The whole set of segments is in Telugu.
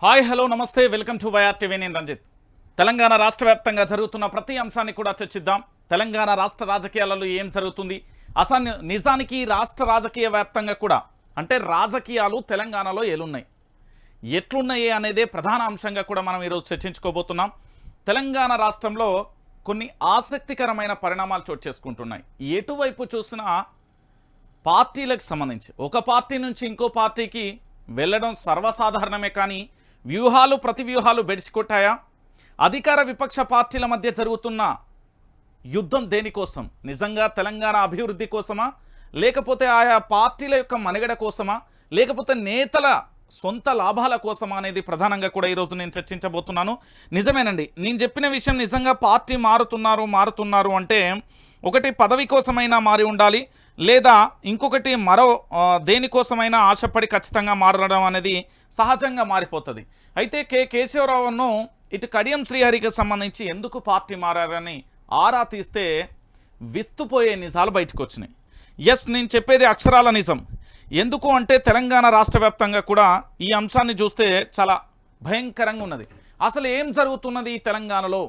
హాయ్ హలో నమస్తే వెల్కమ్ టు వైఆర్ టీవీ. నేను రంజిత్. తెలంగాణ రాష్ట్ర వ్యాప్తంగా జరుగుతున్న ప్రతి అంశాన్ని కూడా చర్చిద్దాం. తెలంగాణ రాష్ట్ర రాజకీయాలలో ఏం జరుగుతుంది, అసలు నిజానికి రాష్ట్ర రాజకీయ వ్యాప్తంగా కూడా అంటే రాజకీయాలు తెలంగాణలో ఎలున్నాయి, ఎట్లున్నాయి అనేదే ప్రధాన అంశంగా కూడా మనం ఈరోజు చర్చించుకోబోతున్నాం. తెలంగాణ రాష్ట్రంలో కొన్ని ఆసక్తికరమైన పరిణామాలు చోటు చేసుకుంటున్నాయి. ఎటువైపు చూసినా పార్టీలకు సంబంధించి ఒక పార్టీ నుంచి ఇంకో పార్టీకి వెళ్ళడం సర్వసాధారణమే, కానీ వ్యూహాలు ప్రతి వ్యూహాలు బెడిసికొట్టాయా? అధికార విపక్ష పార్టీల మధ్య జరుగుతున్న యుద్ధం దేనికోసం? నిజంగా తెలంగాణ అభివృద్ధి కోసమా, లేకపోతే ఆయా పార్టీల యొక్క మనుగడ కోసమా, లేకపోతే నేతల సొంత లాభాల కోసమా అనేది ప్రధానంగా కూడా ఈరోజు నేను చర్చించబోతున్నాను. నిజమేనండి, నేను చెప్పిన విషయం నిజంగా పార్టీ మారుతున్నారు అంటే ఒకటి పదవి కోసమైనా మారి ఉండాలి, లేదా ఇంకొకటి మరో దేనికోసమైనా ఆశపడి ఖచ్చితంగా మారడం అనేది సహజంగా మారిపోతుంది. అయితే కేశవరావును ఇటు కడియం శ్రీహరికి సంబంధించి ఎందుకు పార్టీ మారని ఆరా తీస్తే విస్తుపోయే నిజాలు బయటకు వచ్చినాయి. ఎస్, నేను చెప్పేది అక్షరాల నిజం. ఎందుకు అంటే తెలంగాణ రాష్ట్ర వ్యాప్తంగా కూడా ఈ అంశాన్ని చూస్తే చాలా భయంకరంగా ఉన్నది. అసలు ఏం జరుగుతున్నది ఈ తెలంగాణలో?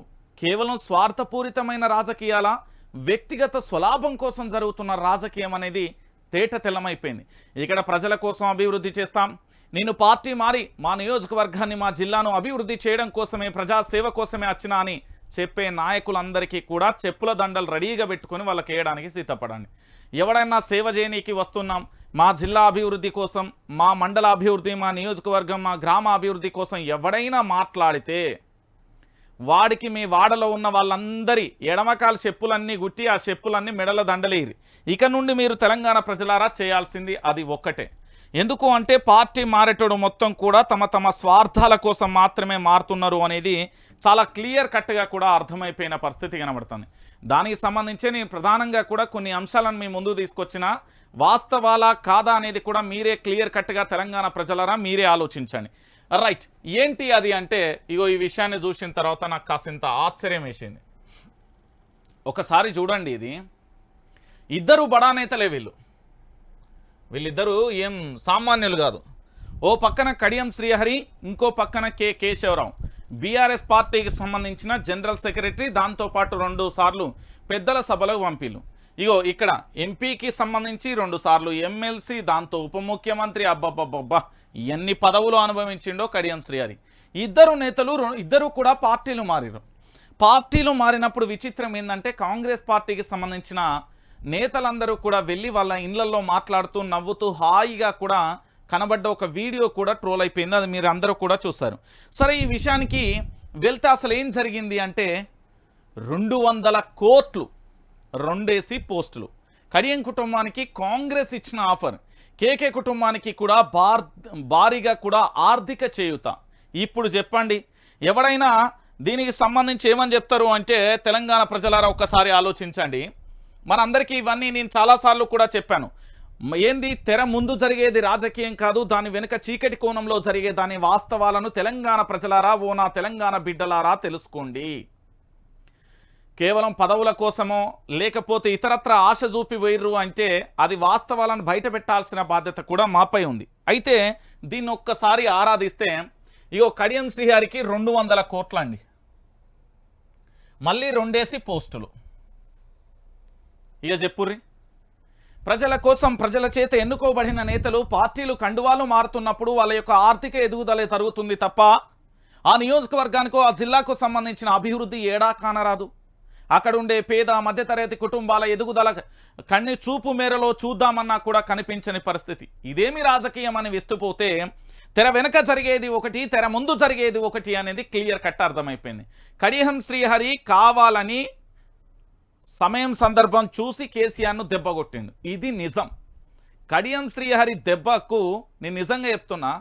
కేవలం స్వార్థపూరితమైన రాజకీయాల, వ్యక్తిగత స్వలాభం కోసం జరుగుతున్న రాజకీయం అనేది తేట తెల్లమైపోయింది. ఇక్కడ ప్రజల కోసం అభివృద్ధి చేస్తాం, నేను పార్టీ మారి మా నియోజకవర్గాన్ని మా జిల్లాను అభివృద్ధి చేయడం కోసమే, ప్రజాసేవ కోసమే వచ్చినా అని చెప్పే నాయకులందరికీ కూడా చెప్పుల దండలు రెడీగా పెట్టుకొని వాళ్ళకి వేయడానికి సిద్ధపడండి. ఎవడైనా సేవ చేయనీకి వస్తున్నాం, మా జిల్లా అభివృద్ధి కోసం, మా మండల అభివృద్ధి, మా నియోజకవర్గం, మా గ్రామ అభివృద్ధి కోసం ఎవడైనా మాట్లాడితే వాడికి మీ వాడలో ఉన్న వాళ్ళందరి ఎడమకాల చెప్పులన్నీ గుట్టి ఆ చెప్పులన్నీ మెడల దండలేరి. ఇక నుండి మీరు తెలంగాణ ప్రజలారా చేయాల్సింది అది ఒక్కటే. ఎందుకు అంటే పార్టీ మారేటోడు మొత్తం కూడా తమ స్వార్థాల కోసం మాత్రమే మారుతున్నారు అనేది చాలా క్లియర్ కట్గా కూడా అర్థమైపోయిన పరిస్థితి కనబడుతుంది. దానికి సంబంధించి నేను ప్రధానంగా కూడా కొన్ని అంశాలను మీ ముందు తీసుకొచ్చిన, వాస్తవాలా కాదా అనేది కూడా మీరే క్లియర్ కట్గా తెలంగాణ ప్రజలారా మీరే ఆలోచించండి. రైట్, ఏంటి అది అంటే ఇగో ఈ విషయాన్ని చూసిన తర్వాత నాకు కాసింత ఆశ్చర్యం వేసింది. ఒకసారి చూడండి, ఇది ఇద్దరు బడా నేతలే వీళ్ళిద్దరూ ఏం సామాన్యులు కాదు. ఓ పక్కన కడియం శ్రీహరి, ఇంకో పక్కన కేశవరావు, బీఆర్ఎస్ పార్టీకి సంబంధించిన జనరల్ సెక్రటరీ, దాంతోపాటు 2 సార్లు పెద్దల సభలకు పంపిలు. ఇగో ఇక్కడ ఎంపీకి సంబంధించి 2 సార్లు ఎమ్మెల్సీ, దాంతో ఉప ముఖ్యమంత్రి, అబ్బబ్బబ్బబ్బా ఎన్ని పదవులు అనుభవించిండో కడియం శ్రీహరి. ఇద్దరు నేతలు ఇద్దరు కూడా పార్టీలు మారారు. పార్టీలు మారినప్పుడు విచిత్రం ఏంటంటే కాంగ్రెస్ పార్టీకి సంబంధించిన నేతలందరూ కూడా వెళ్ళి వాళ్ళ ఇళ్లలో మాట్లాడుతూ నవ్వుతూ హాయిగా కూడా కనబడ్డ ఒక వీడియో కూడా ట్రోల్ అయిపోయింది. అది మీరు అందరూ కూడా చూశారు. సరే, ఈ విషయానికి వెళ్తే అసలు ఏం జరిగింది అంటే 200 కోట్లు 2 పోస్టులు. కడియం కుటుంబానికి కాంగ్రెస్ ఇచ్చిన ఆఫర్, కేకే కుటుంబానికి కూడా భారీగా కూడా ఆర్థిక చేయూత. ఇప్పుడు చెప్పండి, ఎవడైనా దీనికి సంబంధించి ఏమని చెప్తారు అంటే తెలంగాణ ప్రజలారా ఒక్కసారి ఆలోచించండి. మనందరికీ ఇవన్నీ నేను చాలాసార్లు కూడా చెప్పాను. ఏంది, తెర ముందు జరిగేది రాజకీయం కాదు, దాని వెనుక చీకటి కోణంలో జరిగే దాని వాస్తవాలను తెలంగాణ ప్రజలారా, ఓ నా తెలంగాణ బిడ్డలారా తెలుసుకోండి. కేవలం పదవుల కోసమో లేకపోతే ఇతరత్ర ఆశ చూపి పోయిర్రు అంటే అది వాస్తవాలను బయట పెట్టాల్సిన బాధ్యత కూడా మాపై ఉంది. అయితే దీన్ని ఒక్కసారి ఆరాధిస్తే ఇగో కడియం శ్రీహరికి 200 కోట్లు అండి, మళ్ళీ 2 పోస్టులు. ఇక చెప్పుర్రి, ప్రజల కోసం ప్రజల చేత ఎన్నుకోబడిన నేతలు పార్టీలు కండువాలు మారుతున్నప్పుడు వాళ్ళ యొక్క ఆర్థిక ఎదుగుదల జరుగుతుంది తప్ప ఆ నియోజకవర్గానికో ఆ జిల్లాకు సంబంధించిన అభివృద్ధి ఏడా కానరాదు. అక్కడ ఉండే పేద మధ్యతరగతి కుటుంబాల ఎదుగుదల కన్ని చూపు మేరలో చూద్దామన్నా కూడా కనిపించని పరిస్థితి. ఇదేమి రాజకీయం అని విస్తుపోతే తెర వెనక జరిగేది ఒకటి, తెర ముందు జరిగేది ఒకటి అనేది క్లియర్ కట్ అర్థమైపోయింది. కడియం శ్రీహరి కావాలని సమయం సందర్భం చూసి కేసీఆర్ను దెబ్బగొట్టిండు, ఇది నిజం. కడియం శ్రీహరి దెబ్బకు నేను నిజంగా చెప్తున్నా,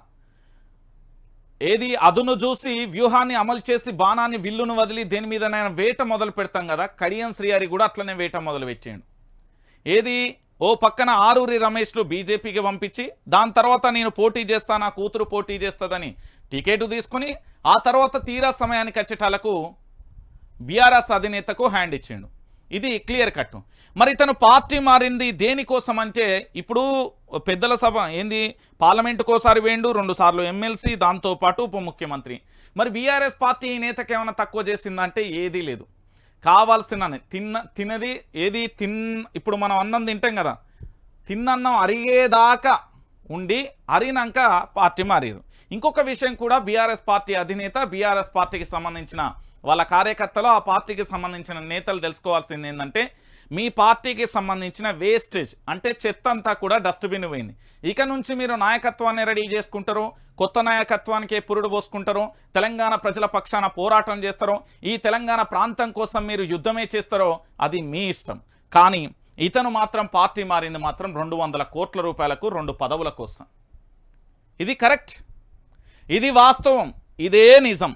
ఏది అదును చూసి వ్యూహాన్ని అమలు చేసి బాణాన్ని విల్లును వదిలి దేని మీద వేట మొదలు పెడతాం కదా, కడియం శ్రీహరి కూడా అట్లనే వేట మొదలు పెట్టాడు. ఏది, ఓ పక్కన ఆరూరి రమేష్లు బీజేపీకి పంపించి దాని తర్వాత నేను పోటీ చేస్తా, నా కూతురు పోటీ చేస్తుందని టికెట్ తీసుకుని ఆ తర్వాత తీరా సమయానికి వచ్చేటాలకు బీఆర్ఎస్ అధినేతకు హ్యాండ్ ఇచ్చిండు. ఇది క్లియర్ కట్. మరి ఇతను పార్టీ మారింది దేనికోసం అంటే ఇప్పుడు పెద్దల సభ ఏంది పార్లమెంటుకోసారి వేయండు, 2 సార్లు ఎమ్మెల్సీ, దాంతోపాటు ఉప ముఖ్యమంత్రి. మరి బీఆర్ఎస్ పార్టీ ఈ నేతకి ఏమైనా తక్కువ చేసిందంటే ఏదీ లేదు. కావాల్సిన తినది ఏది ఇప్పుడు మనం అన్నం తింటాం కదా, తిన్నన్నం అరిగేదాకా ఉండి అరినాక పార్టీ మారారు. ఇంకొక విషయం కూడా బీఆర్ఎస్ పార్టీ అధినేత, బీఆర్ఎస్ పార్టీకి సంబంధించిన వాళ్ళ కార్యకర్తలు, ఆ పార్టీకి సంబంధించిన నేతలు తెలుసుకోవాల్సింది ఏంటంటే మీ పార్టీకి సంబంధించిన వేస్టేజ్ అంటే చెత్త అంతా కూడా డస్ట్బిన్ పోయింది. ఇక నుంచి మీరు నాయకత్వాన్ని రెడీ చేసుకుంటారు, కొత్త నాయకత్వానికి పురుడు పోసుకుంటారు, తెలంగాణ ప్రజల పక్షాన పోరాటం చేస్తారో, ఈ తెలంగాణ ప్రాంతం కోసం మీరు యుద్ధమే చేస్తారో అది మీ ఇష్టం. కానీ ఇతను మాత్రం పార్టీ మారింది మాత్రం 200 కోట్ల రూపాయలకు 2 పదవుల కోసం. ఇది కరెక్ట్, ఇది వాస్తవం, ఇదే నిజం.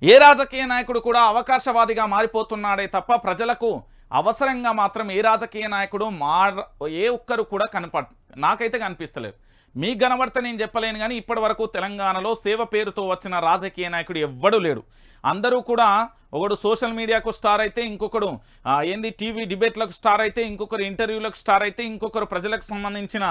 ఏ రాజకీయ నాయకుడు కూడా అవకాశవాదిగా మారిపోతున్నాడే తప్ప ప్రజలకు అవసరంగా మాత్రం ఏ రాజకీయ నాయకుడు ఏ ఒక్కరు కూడా నాకైతే కనిపిస్తలేరు. మీకు కనబడితే నేను చెప్పలేను, కానీ ఇప్పటి వరకు తెలంగాణలో సేవ పేరుతో వచ్చిన రాజకీయ నాయకుడు ఎవ్వడూ లేడు. అందరూ కూడా ఒకడు సోషల్ మీడియాకు స్టార్ అయితే, ఇంకొకడు టీవీ డిబేట్లకు స్టార్ అయితే, ఇంకొకరు ఇంటర్వ్యూలకు స్టార్ అయితే, ఇంకొకరు ప్రజలకు సంబంధించిన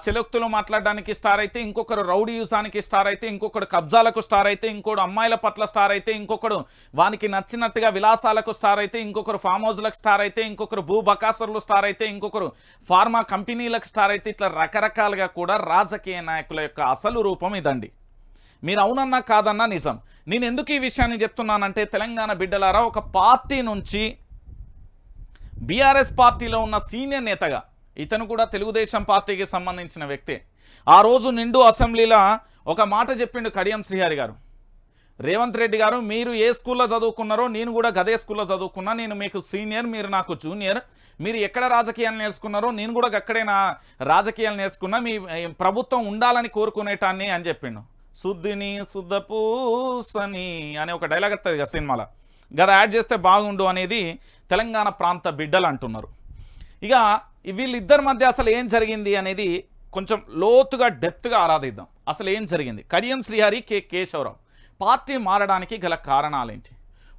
చెలక్తులు మాట్లాడడానికి స్టార్ అయితే, ఇంకొకరు రౌడీ యూసానికి స్టార్ అయితే, ఇంకొకడు కబ్జాలకు స్టార్ అయితే, ఇంకోడు అమ్మాయిల పట్ల స్టార్ అయితే, ఇంకొకడు వానికి నచ్చినట్టుగా విలాసాలకు స్టార్ అయితే, ఇంకొకరు ఫామ్ హౌస్లకు స్టార్ అయితే, ఇంకొకరు భూ బకాసర్లు స్టార్ అయితే, ఇంకొకరు ఫార్మా కంపెనీలకు స్టార్ అయితే, ఇట్లా రకరకాలుగా కూడా రాజకీయ నాయకుల యొక్క అసలు రూపం ఇదండి. మీరు అవునన్నా కాదన్నా నిజం. నేను ఎందుకు ఈ విషయాన్ని చెప్తున్నానంటే తెలంగాణ బిడ్డలారా, ఒక పార్టీ నుంచి బీఆర్ఎస్ పార్టీలో ఉన్న సీనియర్ నేతగా ఇతను కూడా తెలుగుదేశం పార్టీకి సంబంధించిన వ్యక్తే. ఆ రోజు నిండు అసెంబ్లీలో ఒక మాట చెప్పిండు కడియం శ్రీహరి గారు, రేవంత్ రెడ్డి గారు మీరు ఏ స్కూల్లో చదువుకున్నారో నేను కూడా గదే స్కూల్లో చదువుకున్నా, నేను మీకు సీనియర్, మీరు నాకు జూనియర్, మీరు ఎక్కడ రాజకీయాలు నేర్చుకున్నారో నేను కూడా అక్కడే నా రాజకీయాలు నేర్చుకున్నా, మీ ప్రభుత్వం ఉండాలని కోరుకునేటాన్ని అని చెప్పిండు. శుద్ధిని శుద్ధపూసని అనే ఒక డైలాగ్ వస్తుంది కదా సినిమాలో, గద యాడ్ చేస్తే బాగుండు అనేది తెలంగాణ ప్రాంత బిడ్డలు అంటున్నారు. ఇక వీళ్ళిద్దరి మధ్య అసలు ఏం జరిగింది అనేది కొంచెం లోతుగా డెప్త్గా ఆరాధిద్దాం. అసలు ఏం జరిగింది? కడియం శ్రీహరి, కేశవరావు పార్టీ మారడానికి గల కారణాలేంటి?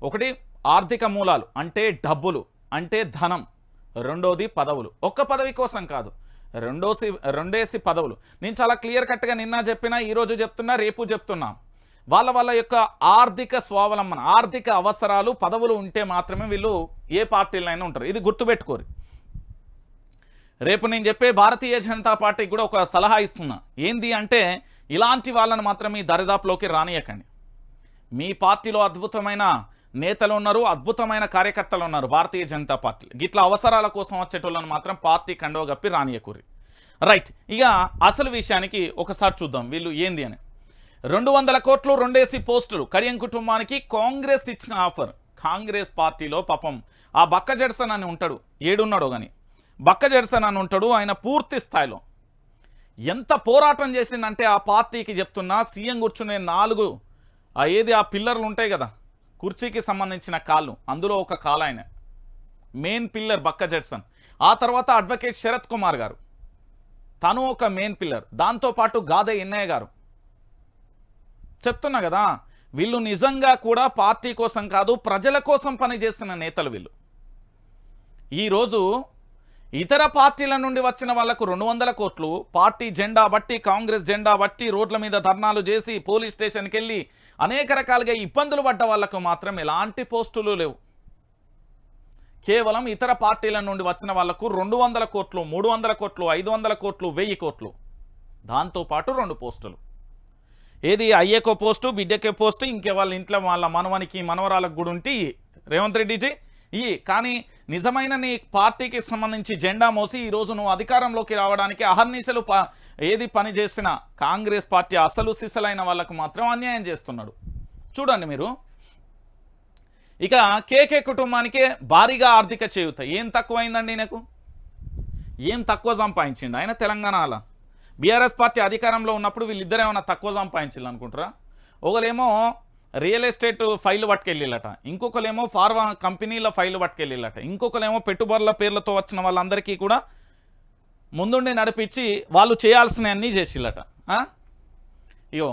ఒకటి ఆర్థిక మూలాలు, అంటే డబ్బులు, ధనం. రెండోది పదవులు. ఒక్క పదవి కోసం కాదు, రెండేసి పదవులు. నేను చాలా క్లియర్ కట్గా నిన్న చెప్పినా, ఈరోజు చెప్తున్నా, రేపు చెప్తున్నా. వాళ్ళ యొక్క ఆర్థిక స్వావలంబన, ఆర్థిక అవసరాలు, పదవులు ఉంటే మాత్రమే వీళ్ళు ఏ పార్టీలైనా ఉంటారు. ఇది గుర్తుపెట్టుకోరు. రేపు నేను చెప్పే భారతీయ జనతా పార్టీకి కూడా ఒక సలహా ఇస్తున్నా. ఏంది అంటే ఇలాంటి వాళ్ళని మాత్రం ఈ దరిదాపులోకి రానియకండి. మీ పార్టీలో అద్భుతమైన నేతలు ఉన్నారు, అద్భుతమైన కార్యకర్తలు ఉన్నారు భారతీయ జనతా పార్టీ. గిట్ల అవసరాల కోసం వచ్చేటోళ్ళని మాత్రం పార్టీ కండవ గప్పి రానియకూరి. రైట్, ఇక అసలు విషయానికి ఒకసారి చూద్దాం వీళ్ళు ఏంది అని. 200 కోట్లు 2 పోస్టులు కడియం కుటుంబానికి కాంగ్రెస్ ఇచ్చిన ఆఫర్. కాంగ్రెస్ పార్టీలో పాపం ఆ బక్క జడ్సన్ అని ఉంటాడు, ఏడున్నాడో కానీ బక్క జడ్సన్ అని ఉంటాడు. ఆయన పూర్తి స్థాయిలో ఎంత పోరాటం చేసిందంటే ఆ పార్టీకి చెప్తున్నా, సీఎం కూర్చునే 4 ఆ పిల్లర్లు ఉంటాయి కదా కుర్చీకి సంబంధించిన కాళ్ళు, అందులో ఒక కాలు ఆయన మెయిన్ పిల్లర్ బక్క జడ్సన్. ఆ తర్వాత అడ్వకేట్ శరత్ కుమార్ గారు, తను ఒక మెయిన్ పిల్లర్. దాంతోపాటు గాదే ఎన్నయ్య గారు. చెప్తున్నా కదా, వీళ్ళు నిజంగా కూడా పార్టీ కోసం కాదు ప్రజల కోసం పనిచేస్తున్న నేతలు వీళ్ళు. ఈరోజు ఇతర పార్టీల నుండి వచ్చిన వాళ్లకు 200 కోట్లు పార్టీ జెండా బట్టి, కాంగ్రెస్ జెండా బట్టి రోడ్ల మీద ధర్నాలు చేసి పోలీస్ స్టేషన్కి వెళ్ళి అనేక రకాలుగా ఇబ్బందులు పడ్డ వాళ్లకు మాత్రం ఎలాంటి పోస్టులు లేవు. కేవలం ఇతర పార్టీల నుండి వచ్చిన వాళ్లకు 200 కోట్లు, 300 కోట్లు, 500 కోట్లు, 1000 కోట్లు, దాంతోపాటు 2 పోస్టులు. ఏది అయ్యేకో పోస్టు, బిడ్డకే పోస్టు, ఇంకే వాళ్ళ ఇంట్లో వాళ్ళ మనవనికి మనవరాలకు కూడా ఉంటే రేవంత్ రెడ్డిజీ కానీ నిజమైన నీ పార్టీకి సంబంధించి జెండా మోసి ఈరోజు నువ్వు అధికారంలోకి రావడానికి అహర్నిశలు పని చేసిన కాంగ్రెస్ పార్టీ అసలు సిసలైన వాళ్ళకు మాత్రం అన్యాయం చేస్తున్నాడు. చూడండి మీరు. ఇక కేకే కుటుంబానికే భారీగా ఆర్థిక చేయూత. ఏం తక్కువైందండి నాకు? ఏం తక్కువ సంపాదించిండు ఆయన తెలంగాణలో? బీఆర్ఎస్ పార్టీ అధికారంలో ఉన్నప్పుడు వీళ్ళిద్దరు ఏమైనా తక్కువ సంపాదించాలి అనుకుంటారా? ఒకరేమో రియల్ ఎస్టేట్ ఫైల్ పట్టుకెళ్ళిళ్ళట, ఇంకొకరేమో ఫార్మా కంపెనీల ఫైల్ పట్టుకెళ్ళిళ్ళట, ఇంకొకరేమో పెట్టుబడుల పేర్లతో వచ్చిన వాళ్ళందరికీ కూడా ముందుండి నడిపించి వాళ్ళు చేయాల్సిన అన్నీ చేసిళ్ళట. ఇయో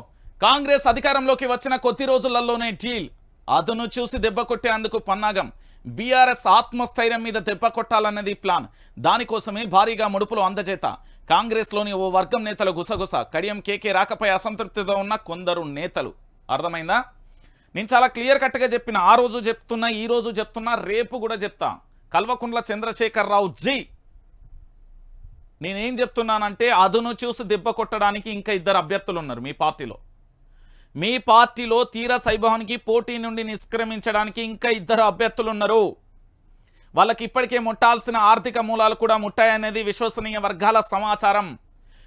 కాంగ్రెస్ అధికారంలోకి వచ్చిన కొద్ది రోజులలోనే డీల్, అదును చూసి దెబ్బ కొట్టేందుకు పన్నాగం. బీఆర్ఎస్ ఆత్మస్థైర్యం మీద దెబ్బ కొట్టాలన్నది ప్లాన్. దానికోసమే భారీగా ముడుపులు అందజేత. కాంగ్రెస్లోని ఓ వర్గం నేతలు గుసగుస. కడియం కేకే రాకపై అసంతృప్తితో ఉన్న కొందరు నేతలు. అర్థమైందా? నేను చాలా క్లియర్ కట్గా చెప్పిన. ఆ రోజు చెప్తున్నా, ఈ రోజు చెప్తున్నా, రేపు కూడా చెప్తా. కల్వకుంట్ల చంద్రశేఖరరావు జీ, నేనేం చెప్తున్నానంటే అదును చూసి దెబ్బ కొట్టడానికి ఇంకా ఇద్దరు అభ్యర్థులు ఉన్నారు మీ పార్టీలో. మీ పార్టీలో తీర సైభవానికి పోటీ నుండి నిష్క్రమించడానికి ఇంకా ఇద్దరు అభ్యర్థులు ఉన్నారు. వాళ్ళకి ఇప్పటికే ముట్టాల్సిన ఆర్థిక మూలాలు కూడా ముట్టాయనేది విశ్వసనీయ వర్గాల సమాచారం.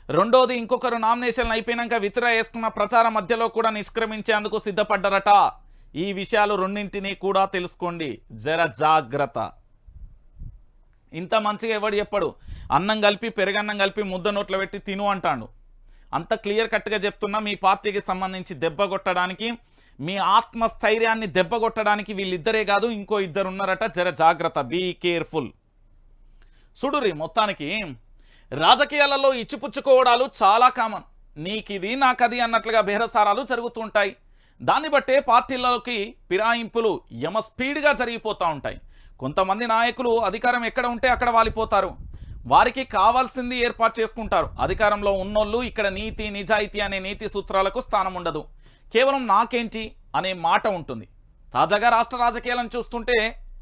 రెండోది, ఇంకొకరు నామినేషన్లు అయిపోయినాక విత్డ్రా చేసుకున్న ప్రచారం మధ్యలో కూడా నిష్క్రమించేందుకు సిద్ధపడ్డారట. ఈ విషయాలు రెండింటినీ కూడా తెలుసుకోండి, జర జాగ్రత్త. ఇంత మంచిగా ఎవడు చెప్పడు. అన్నం కలిపి పెరగన్నం కలిపి ముద్ద నోట్లో పెట్టి తిను అంటాడు. అంత క్లియర్ కట్గా చెప్తున్నా, మీ పార్టీకి సంబంధించి దెబ్బ కొట్టడానికి, మీ ఆత్మస్థైర్యాన్ని దెబ్బ కొట్టడానికి వీళ్ళిద్దరే కాదు, ఇంకో ఇద్దరు ఉన్నారట. జర జాగ్రత్త, బీ కేర్ఫుల్. చూడురి, మొత్తానికి రాజకీయాలలో ఇచ్చిపుచ్చుకోవడాలు చాలా కామన్. నీకిది నాకది అన్నట్లుగా బేరసారాలు జరుగుతూ ఉంటాయి. దాన్ని బట్టే పార్టీలలోకి ఫిరాయింపులు యమ స్పీడ్గా జరిగిపోతూ ఉంటాయి. కొంతమంది నాయకులు అధికారం ఎక్కడ ఉంటే అక్కడ వాలిపోతారు. వారికి కావాల్సింది ఏర్పాటు చేసుకుంటారు. అధికారంలో ఉన్నోళ్ళు ఇక్కడ నీతి నిజాయితీ అనే నీతి సూత్రాలకు స్థానం ఉండదు. కేవలం నాకేంటి అనే మాట ఉంటుంది. తాజాగా రాష్ట్ర రాజకీయాలను చూస్తుంటే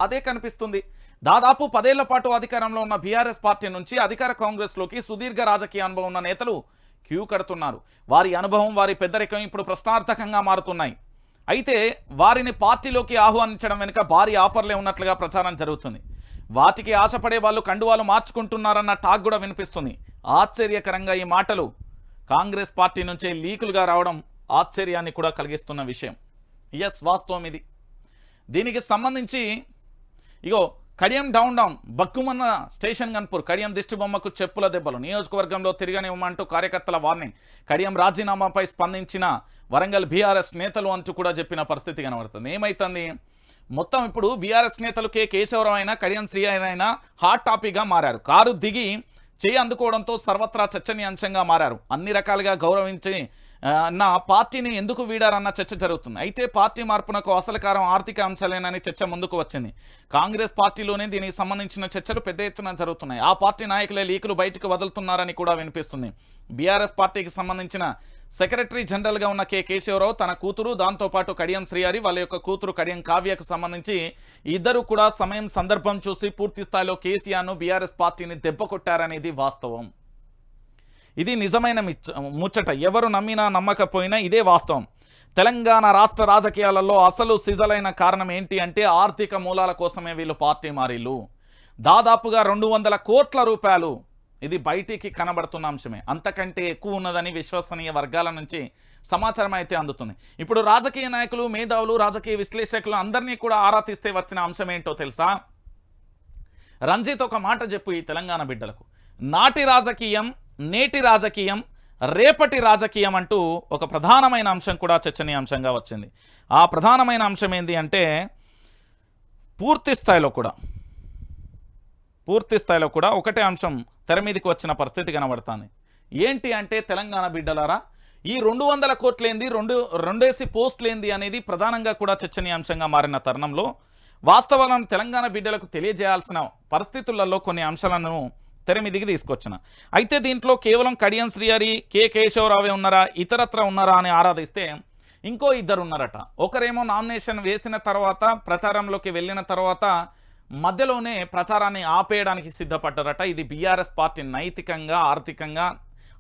అదే కనిపిస్తుంది. దాదాపు 10 ఏళ్ల పాటు అధికారంలో ఉన్న బీఆర్ఎస్ పార్టీ నుంచి అధికార కాంగ్రెస్లోకి సుదీర్ఘ రాజకీయ అనుభవం ఉన్న నేతలు క్యూ కడుతున్నారు. వారి అనుభవం, వారి పెద్దరికం ఇప్పుడు ప్రశ్నార్థకంగా మారుతున్నాయి. అయితే వారిని పార్టీలోకి ఆహ్వానించడం వెనుక భారీ ఆఫర్లే ఉన్నట్లుగా ప్రచారం జరుగుతుంది. వాటికి ఆశపడే వాళ్ళు కండువాలు మార్చుకుంటున్నారన్న టాక్ కూడా వినిపిస్తుంది. ఆశ్చర్యకరంగా ఈ మాటలు కాంగ్రెస్ పార్టీ నుంచే లీకులుగా రావడం ఆశ్చర్యాన్ని కూడా కలిగిస్తున్న విషయం. ఎస్, వాస్తవం ఇది. దీనికి సంబంధించి ఇగో కడియం డౌన్ బక్కుమన్న స్టేషన్ గన్పూర్. కడియం దిష్టిబొమ్మకు చెప్పుల దెబ్బలు. నియోజకవర్గంలో తిరగనివ్వమంటూ కార్యకర్తల వార్నింగ్. కడియం రాజీనామాపై స్పందించిన వరంగల్ బీఆర్ఎస్ నేతలు అంటూ కూడా చెప్పిన పరిస్థితి కనబడుతుంది. ఏమైతుంది, మొత్తం ఇప్పుడు బీఆర్ఎస్ నేతలు కేశవరావు అయినా కడియం శ్రీ అయినా హాట్ టాపిక్గా మారారు. కారు దిగి చేయి అందుకోవడంతో సర్వత్రా చర్చనీయాంశంగా మారారు. అన్ని రకాలుగా గౌరవించి నా పార్టీని ఎందుకు వీడారన్న చర్చ జరుగుతుంది. అయితే పార్టీ మార్పునకు అసలు కారణం ఆర్థిక అంశాలేనని చర్చ ముందుకు వచ్చింది. కాంగ్రెస్ పార్టీలోనే దీనికి సంబంధించిన చర్చలు పెద్ద ఎత్తున జరుగుతున్నాయి. ఆ పార్టీ నాయకులే లీకులు బయటకు వదులుతున్నారని కూడా వినిపిస్తుంది. బీఆర్ఎస్ పార్టీకి సంబంధించిన సెక్రటరీ జనరల్గా ఉన్న కేశవరావు, తన కూతురు, దాంతోపాటు కడియం శ్రీహరి, వాళ్ళ యొక్క కూతురు కడియం కావ్యకు సంబంధించి ఇద్దరు కూడా సమయం సందర్భం చూసి పూర్తి స్థాయిలో కేసీఆర్ను బీఆర్ఎస్ పార్టీని దెబ్బ కొట్టారనేది వాస్తవం. ఇది నిజమైన ముచ్చట. ఎవరు నమ్మినా నమ్మకపోయినా ఇదే వాస్తవం. తెలంగాణ రాష్ట్ర రాజకీయాలలో అసలు సిజలైన కారణం ఏంటి అంటే ఆర్థిక మూలాల కోసమే వీళ్ళు పార్టీ మారిళ్ళు. దాదాపుగా 200 కోట్ల రూపాయలు. ఇది బయటికి కనబడుతున్న అంశమే. అంతకంటే ఎక్కువ ఉన్నదని విశ్వసనీయ వర్గాల నుంచి సమాచారం అయితే అందుతుంది. ఇప్పుడు రాజకీయ నాయకులు, మేధావులు, రాజకీయ విశ్లేషకులు అందరినీ కూడా ఆరా తీస్తే వచ్చిన అంశం ఏంటో తెలుసా? రంజిత్, ఒక మాట చెప్పు ఈ తెలంగాణ బిడ్డలకు. నాటి రాజకీయం, నేటి రాజకీయం, రేపటి రాజకీయం అంటూ ఒక ప్రధానమైన అంశం కూడా చర్చనీయాంశంగా వచ్చింది. ఆ ప్రధానమైన అంశం ఏంటి అంటే పూర్తి స్థాయిలో కూడా ఒకటే అంశం తెర మీదకి వచ్చిన పరిస్థితి కనబడుతుంది. ఏంటి అంటే తెలంగాణ బిడ్డలారా, ఈ 200 కోట్లేంది, రెండేసి పోస్టులేంది అనేది ప్రధానంగా కూడా చర్చనీయాంశంగా మారిన తరుణంలో వాస్తవాలను తెలంగాణ బిడ్డలకు తెలియజేయాల్సిన పరిస్థితులలో కొన్ని అంశాలను తెర మీదికి తీసుకొచ్చిన. అయితే దీంట్లో కేవలం కడియం శ్రీహరి, కేశవరావే ఉన్నారా, ఇతరత్ర ఉన్నారా అని ఆరాధిస్తే ఇంకో ఇద్దరు ఉన్నారట. ఒకరేమో నామినేషన్ వేసిన తర్వాత, ప్రచారంలోకి వెళ్ళిన తర్వాత మధ్యలోనే ప్రచారాన్ని ఆపేయడానికి సిద్ధపడ్డారట. ఇది బీఆర్ఎస్ పార్టీ నైతికంగా, ఆర్థికంగా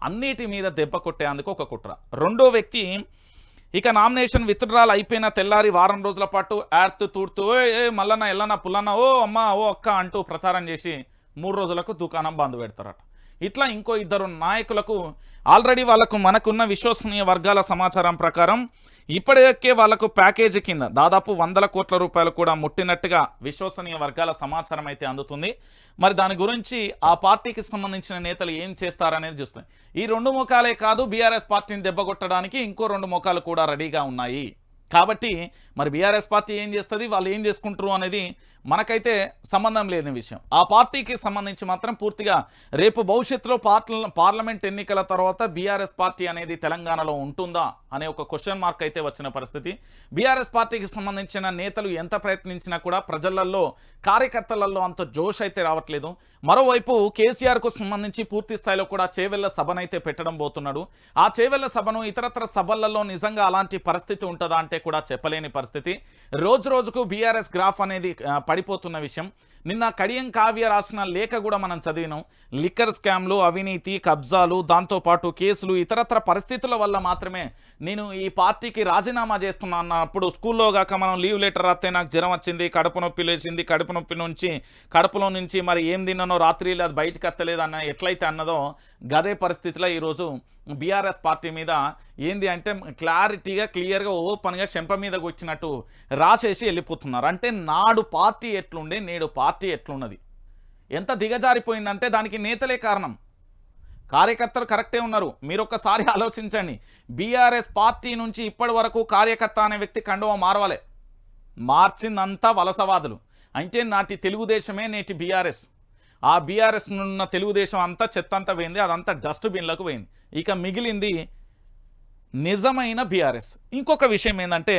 అన్నిటి మీద దెబ్బ కొట్టేందుకు ఒక కుట్ర. రెండో వ్యక్తి ఇక నామినేషన్ విత్డ్రాల్ అయిపోయిన తెల్లారి వారం రోజుల పాటు యాడ్తూ తూడుతూ మల్లన్న, ఎల్లన్న, పుల్లన్న, ఓ అమ్మ, ఓ అక్క అంటూ ప్రచారం చేసి 3 రోజులకు దుకాణం బంద్ పెడతారట. ఇట్లా ఇంకో ఇద్దరు నాయకులకు ఆల్రెడీ వాళ్ళకు మనకున్న విశ్వసనీయ వర్గాల సమాచారం ప్రకారం ఇప్పటికే వాళ్లకు ప్యాకేజీ కింద దాదాపు 100 కోట్ల రూపాయలు కూడా ముట్టినట్టుగా విశ్వసనీయ వర్గాల సమాచారం అయితే అందుతుంది. మరి దాని గురించి ఆ పార్టీకి సంబంధించిన నేతలు ఏం చేస్తారనేది చూస్తాం. ఈ 2 ముఖాలే కాదు, బీఆర్ఎస్ పార్టీని దెబ్బకొట్టడానికి ఇంకో 2 ముఖాలు కూడా రెడీగా ఉన్నాయి. కాబట్టి మరి బీఆర్ఎస్ పార్టీ ఏం చేస్తుంది, వాళ్ళు ఏం చేసుకుంటారు అనేది మనకైతే సంబంధం లేని విషయం. ఆ పార్టీకి సంబంధించి మాత్రం పూర్తిగా రేపు భవిష్యత్తులో పార్లమెంట్ ఎన్నికల తర్వాత బీఆర్ఎస్ పార్టీ అనేది తెలంగాణలో ఉంటుందా అనే ఒక క్వశ్చన్ మార్క్ అయితే వచ్చిన పరిస్థితి. బీఆర్ఎస్ పార్టీకి సంబంధించిన నేతలు ఎంత ప్రయత్నించినా కూడా ప్రజలలో, కార్యకర్తలలో అంత జోష్ అయితే రావట్లేదు. మరోవైపు కేసీఆర్కు సంబంధించి పూర్తి స్థాయిలో కూడా చేవెళ్ల సభనైతే పెట్టడం పోతున్నాడు. ఆ చేవెళ్ల సభను ఇతరత్ర సభలలో నిజంగా అలాంటి పరిస్థితి ఉంటుందా అంటే కూడా చెప్పలేని పరిస్థితి. రోజు రోజుకు బీఆర్ఎస్ గ్రాఫ్ అనేది పడిపోతున్న విషయం. నిన్న కడియం కావ్య రాసిన లేఖ కూడా మనం చదివినాం. లిక్కర్ స్కామ్లు, అవినీతి, కబ్జాలు, దాంతోపాటు కేసులు, ఇతరత్ర పరిస్థితుల వల్ల మాత్రమే నేను ఈ పార్టీకి రాజీనామా చేస్తున్నా అన్నప్పుడు స్కూల్లో కాక మనం లీవ్ లెటర్ రాస్తే నాకు జ్వరం వచ్చింది, కడుపు నొప్పి లేచింది, కడుపులో నుంచి మరి ఏం తిన్నానో రాత్రి అది బయటకు ఎత్తలేదు అన్న ఎట్లయితే అన్నదో గదే పరిస్థితిలో ఈరోజు బీఆర్ఎస్ పార్టీ మీద ఏంది అంటే క్లారిటీగా, క్లియర్గా, ఓపెన్గా చెంప మీదకి వచ్చినట్టు రాసేసి వెళ్ళిపోతున్నారు. అంటే నాడు పార్టీ ఎట్లుండే, నేడు పార్టీ ఎట్లున్నది, ఎంత దిగజారిపోయిందంటే దానికి నేతలే కారణం. కార్యకర్తలు కరెక్టే ఉన్నారు. మీరు ఒక్కసారి ఆలోచించండి. బీఆర్ఎస్ పార్టీ నుంచి ఇప్పటి వరకు కార్యకర్త అనే వ్యక్తి కండువా మారవాలే, మార్చిందంతా వలసవాదులు. అంటే నాటి తెలుగుదేశమే నేటి బీఆర్ఎస్. ఆ బీఆర్ఎస్ ఉన్న తెలుగుదేశం అంతా చెత్తంతా పోయింది, అదంతా డస్ట్బిన్లకు పోయింది. ఇక మిగిలింది నిజమైన బీఆర్ఎస్. ఇంకొక విషయం ఏంటంటే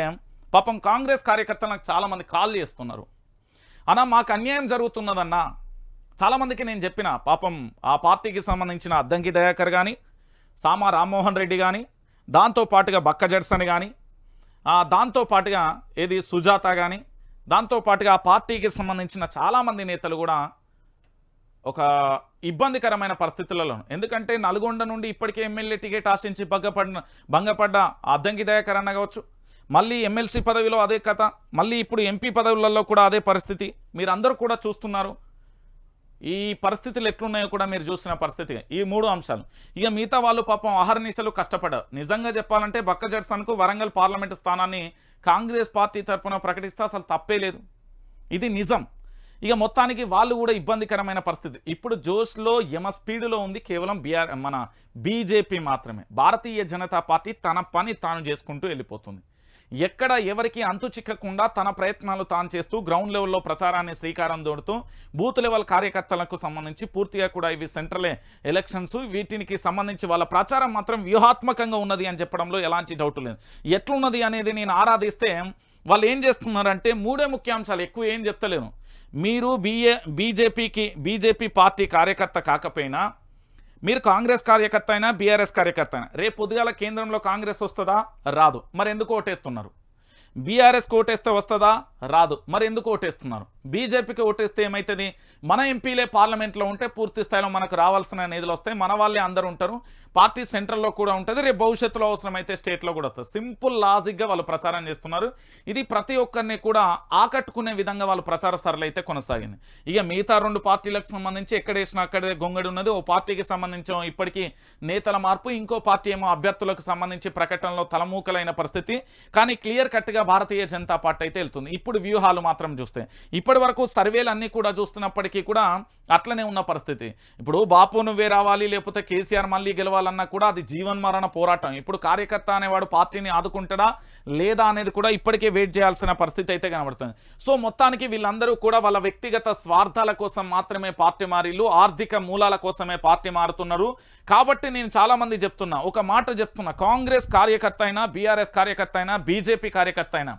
పాపం కాంగ్రెస్ కార్యకర్తలు నాకు చాలామంది కాల్ చేస్తున్నారు, అన్నా మాకు అన్యాయం జరుగుతున్నదన్నా. చాలామందికి నేను చెప్పిన పాపం ఆ పార్టీకి సంబంధించిన అద్దంకి దయాకర్ కానీ, సామా రామ్మోహన్ రెడ్డి కానీ, దాంతోపాటుగా బక్క జడ్సన్ కానీ, దాంతోపాటుగా ఏది సుజాత కానీ, దాంతోపాటుగా ఆ పార్టీకి సంబంధించిన చాలామంది నేతలు కూడా ఒక ఇబ్బందికరమైన పరిస్థితులలో. ఎందుకంటే నల్గొండ నుండి ఇప్పటికే ఎమ్మెల్యే టికెట్ ఆశించి భంగపడ్డ అద్దంకి దయాకర్ అన్న కావచ్చు, మళ్ళీ ఎమ్మెల్సీ పదవిలో అదే కథ, మళ్ళీ ఇప్పుడు ఎంపీ పదవులలో కూడా అదే పరిస్థితి. మీరందరూ కూడా చూస్తున్నారు. ఈ పరిస్థితులు ఎట్లున్నాయో కూడా మీరు చూసిన పరిస్థితి. ఈ 3 అంశాలు. ఇక మిగతా వాళ్ళు పాపం అహర్నిశలు కష్టపడ్డారు. నిజంగా చెప్పాలంటే బక్క జడ్సన్కు వరంగల్ పార్లమెంటు స్థానాన్ని కాంగ్రెస్ పార్టీ తరఫున ప్రకటిస్తే అసలు తప్పే లేదు, ఇది నిజం. ఇక మొత్తానికి వాళ్ళు కూడా ఇబ్బందికరమైన పరిస్థితి. ఇప్పుడు జోష్లో యమ స్పీడ్లో ఉంది కేవలం మన బీజేపీ మాత్రమే. భారతీయ జనతా పార్టీ తన పని తాను చేసుకుంటూ వెళ్ళిపోతుంది. ఎక్కడ ఎవరికి అంతు చిక్కకుండా తన ప్రయత్నాలు తాను చేస్తూ గ్రౌండ్ లెవెల్లో ప్రచారాన్ని శ్రీకారం దోడుతూ బూత్ లెవెల్ కార్యకర్తలకు సంబంధించి పూర్తిగా కూడా ఇవి సెంట్రల్ ఎలక్షన్స్, వీటికి సంబంధించి వాళ్ళ ప్రచారం మాత్రం వ్యూహాత్మకంగా ఉన్నది అని చెప్పడంలో ఎలాంటి డౌట్ లేదు. ఎట్లున్నది అనేది నేను ఆరాధిస్తే వాళ్ళు ఏం చేస్తున్నారంటే 3 ముఖ్యాంశాలు, ఎక్కువ ఏం చెప్తలేను. మీరు బీజేపీ పార్టీ కార్యకర్త కాకపోయినా, మీరు కాంగ్రెస్ కార్యకర్త అయినా, బీఆర్ఎస్ కార్యకర్త అయినా, రేపు పొద్దుగాల కేంద్రంలో కాంగ్రెస్ వస్తుందా? రాదు. మరి ఎందుకు ఓటేస్తున్నారు? బీఆర్ఎస్కి ఓటేస్తే వస్తుందా? రాదు. మరి ఎందుకు ఓటేస్తున్నారు? బీజేపీకి ఓటేస్తే ఏమవుతుంది? మన ఎంపీలే పార్లమెంట్లో ఉంటే పూర్తి స్థాయిలో మనకు రావాల్సిన నిధులు వస్తాయి, మన వాళ్ళే అందరూ ఉంటారు, పార్టీ సెంట్రల్లో కూడా ఉంటుంది, రేపు భవిష్యత్తులో అవసరమైతే స్టేట్లో కూడా వస్తుంది. సింపుల్ లాజిక్గా వాళ్ళు ప్రచారం చేస్తున్నారు. ఇది ప్రతి ఒక్కరిని కూడా ఆకట్టుకునే విధంగా వాళ్ళు ప్రచార సరళి అయితే కొనసాగింది. ఇక మిగతా 2 పార్టీలకు సంబంధించి ఎక్కడేసినా అక్కడే గొంగడి ఉన్నది. ఓ పార్టీకి సంబంధించిన ఇప్పటికీ నేతల మార్పు, ఇంకో పార్టీ ఏమో అభ్యర్థులకు సంబంధించి ప్రకటనలో తలమూకలైన పరిస్థితి. కానీ క్లియర్ కట్గా భారతీయ జనతా పార్టీ అయితే వెళ్తుంది. ఇప్పుడు వ్యూహాలు మాత్రం చూస్తే ఇప్పటి వరకు సర్వేలు అన్నీ కూడా చూస్తున్నప్పటికీ కూడా అట్లనే ఉన్న పరిస్థితి. ఇప్పుడు బాపు నువ్వే రావాలి, లేకపోతే కేసీఆర్ మళ్ళీ గెలవాలన్నా కూడా అది జీవన్మరణ పోరాటం. ఇప్పుడు కార్యకర్త అనేవాడు పార్టీని ఆదుకుంటాడా లేదా అనేది కూడా ఇప్పటికే వెయిట్ చేయాల్సిన పరిస్థితి అయితే కనబడుతుంది. సో మొత్తానికి వీళ్ళందరూ కూడా వాళ్ళ వ్యక్తిగత స్వార్థాల కోసం మాత్రమే పార్టీ మారిళ్ళు, ఆర్థిక మూలాల కోసమే పార్టీ మారుతున్నారు. కాబట్టి నేను చాలామంది చెప్తున్నా, ఒక మాట చెప్తున్నా, కాంగ్రెస్ కార్యకర్త అయినా, బీఆర్ఎస్ కార్యకర్త అయినా, బీజేపీ కార్యకర్త అయినా,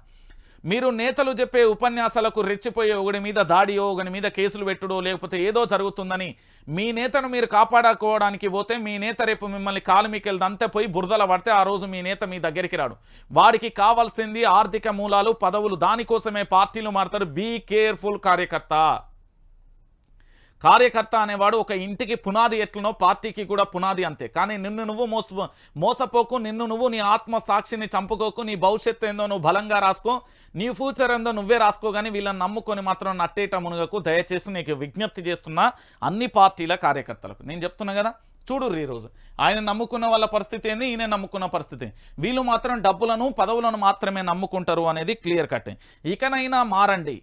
మీరు నేతలు చెప్పే ఉపన్యాసాలకు రెచ్చిపోయే ఒకడి మీద దాడియో, ఒకడి మీద కేసులు పెట్టుడో, లేకపోతే ఏదో జరుగుతుందని మీ నేతను మీరు కాపాడుకోవడానికి పోతే మీ నేత రేపు మిమ్మల్ని కాలుమికెళ్ళి దంతే పోయి బురదల పడితే ఆ రోజు మీ నేత మీ దగ్గరికి రాడు. వాడికి కావాల్సింది ఆర్థిక మూలాలు, పదవులు. దానికోసమే పార్టీలు మారుతారు. బీ కేర్ఫుల్ కార్యకర్త అనేవాడు ఒక ఇంటికి పునాది ఎట్లనో పార్టీకి కూడా పునాది అంతే. కానీ నిన్ను నువ్వు మోసపోకు, నిన్ను నువ్వు నీ ఆత్మ సాక్షిని చంపుకోకు, నీ భవిష్యత్తు ఏందో నువ్వు బలంగా రాసుకో, నీ ఫ్యూచర్ ఏందో నువ్వే రాసుకో. కానీ వీళ్ళని నమ్ముకొని మాత్రం నట్టేట మునుగకు. దయచేసి నీకు విజ్ఞప్తి చేస్తున్నా అన్ని పార్టీల కార్యకర్తలకు నేను చెప్తున్నా కదా. చూడుర్రు ఈరోజు ఆయన నమ్ముకున్న వాళ్ళ పరిస్థితి ఏంది, ఈయన నమ్ముకున్న పరిస్థితి. వీళ్ళు మాత్రం డబ్బులను, పదవులను మాత్రమే నమ్ముకుంటారు అనేది క్లియర్ కట్. ఇకనైనా మారండి.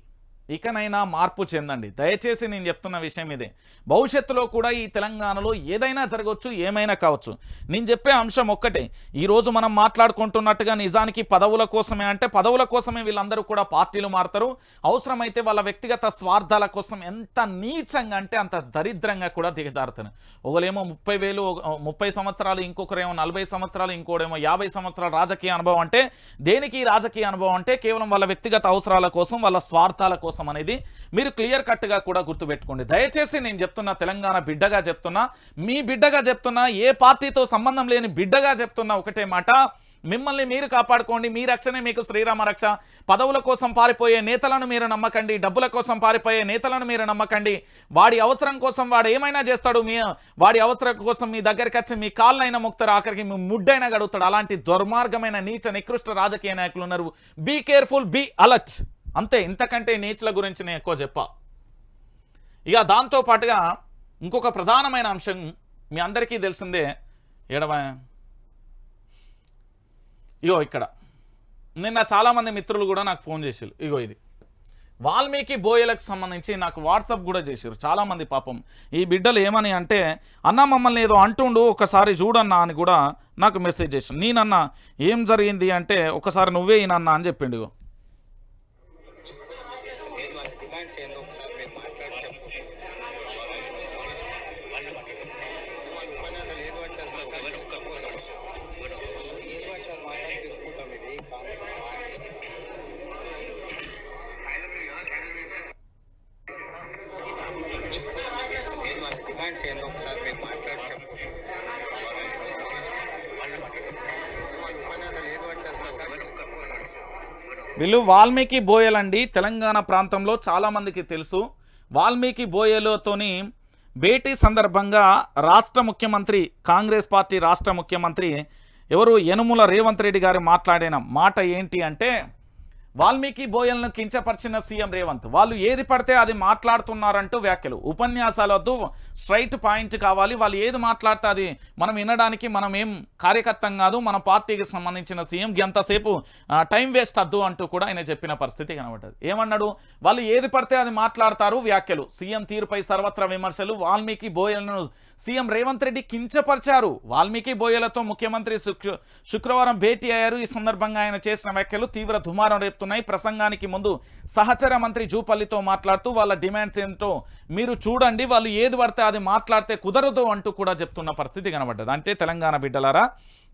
ఇకనైనా మార్పు చెందండి. దయచేసి నేను చెప్తున్న విషయం ఇదే. భవిష్యత్తులో కూడా ఈ తెలంగాణలో ఏదైనా జరగవచ్చు, ఏమైనా కావచ్చు. నేను చెప్పే అంశం ఒక్కటే, ఈరోజు మనం మాట్లాడుకుంటున్నట్టుగా నిజానికి పదవుల కోసమే అంటే పదవుల కోసమే వీళ్ళందరూ కూడా పార్టీలు మారుతారు. అవసరమైతే వాళ్ళ వ్యక్తిగత స్వార్థాల కోసం ఎంత నీచంగా అంటే అంత దరిద్రంగా కూడా దిగజారుతారు. ఒకలేమో 30 సంవత్సరాలు, ఇంకొకరేమో 40 సంవత్సరాలు, ఇంకోడేమో 50 సంవత్సరాల రాజకీయ అనుభవం. అంటే దేనికి రాజకీయ అనుభవం అంటే కేవలం వాళ్ళ వ్యక్తిగత అవసరాల కోసం, వాళ్ళ స్వార్థాల కోసం అనేది మీరు క్లియర్ కట్గా కూడా గుర్తుపెట్టుకోండి. దయచేసి నేను చెప్తున్నా, తెలంగాణ బిడ్డగా చెప్తున్నా, మీ బిడ్డగా చెప్తున్నా, ఏ పార్టీతో సంబంధం లేని బిడ్డగా చెప్తున్నా ఒకటే మాట, మిమ్మల్ని మీరు కాపాడుకోండి. మీ రక్షణే మీకు శ్రీరామ రక్ష. పదవుల కోసం పారిపోయే నేతలను మీరు నమ్మకండి, డబ్బుల కోసం పారిపోయే నేతలను మీరు నమ్మకండి. వాడి అవసరం కోసం వాడు ఏమైనా చేస్తాడు, వాడి అవసరం కోసం మీ దగ్గరికి వచ్చి మీ కాళ్ళైనా మొక్తారు, ఆఖరికి మీ ముడ్డైనా గడుగుతాడు. అలాంటి దుర్మార్గమైన నీచ నికృష్ట రాజకీయ నాయకులు ఉన్నారు. Be careful, be alert. అంతే, ఇంతకంటే నీచుల గురించి నేను ఎక్కువ చెప్పా. ఇక దాంతోపాటుగా ఇంకొక ప్రధానమైన అంశం మీ అందరికీ తెలిసిందే. ఇగో ఇక్కడ నిన్న చాలామంది మిత్రులు కూడా నాకు ఫోన్ చేసారు. ఇగో ఇది వాల్మీకి బోయలకు సంబంధించి నాకు వాట్సాప్ కూడా చేశారు చాలామంది. పాపం ఈ బిడ్డలు ఏమని అంటే, అన్న మమ్మల్ని ఏదో అంటుండు, ఒకసారి చూడన్నా అని కూడా నాకు మెసేజ్ చేశాను. నేనన్నా ఏం జరిగింది అంటే, ఒకసారి నువ్వే ఈయనన్నా అని చెప్పిండు. వీళ్ళు వాల్మీకి బోయలండి. తెలంగాణ ప్రాంతంలో చాలామందికి తెలుసు. వాల్మీకి బోయలతోని భేటీ సందర్భంగా రాష్ట్ర ముఖ్యమంత్రి, కాంగ్రెస్ పార్టీ రాష్ట్ర ముఖ్యమంత్రి ఎవరు యనుమల రేవంత్ రెడ్డి గారు మాట్లాడిన మాట ఏంటి అంటే, వాల్మీకి బోయలను కించపరిచిన సీఎం రేవంత్, వాళ్ళు ఏది పడితే అది మాట్లాడుతున్నారంటూ వ్యాఖ్యలు. ఉపన్యాసాలు వద్దు, స్ట్రైట్ పాయింట్ కావాలి. వాళ్ళు ఏది మాట్లాడితే అది మనం వినడానికి మనం ఏం కార్యకర్తం కాదు, మన పార్టీకి సంబంధించిన సీఎం ఎంతసేపు టైం వేస్ట్ వద్దు అంటూ కూడా ఆయన చెప్పిన పరిస్థితి కనబడ్డది. ఏమన్నాడు, వాళ్ళు ఏది పడితే అది మాట్లాడతారు, వ్యాఖ్యలు. సీఎం తీరుపై సర్వత్రా విమర్శలు. వాల్మీకి బోయలను సీఎం రేవంత్ రెడ్డి కించపరిచారు. వాల్మీకి బోయలతో ముఖ్యమంత్రి శుక్రవారం భేటీ అయ్యారు. ఈ సందర్భంగా ఆయన చేసిన వ్యాఖ్యలు తీవ్ర దుమారం రేపుతున్నాయి. ప్రసంగానికి ముందు సహచర మంత్రి జూపల్లితో మాట్లాడుతూ వాళ్ళ డిమాండ్స్ ఏంటో మీరు చూడండి, వాళ్ళు ఏది పడితే అది మాట్లాడితే కుదరదు అంటూ కూడా చెప్తున్న పరిస్థితి కనబడ్డది. అంటే తెలంగాణ బిడ్డలారా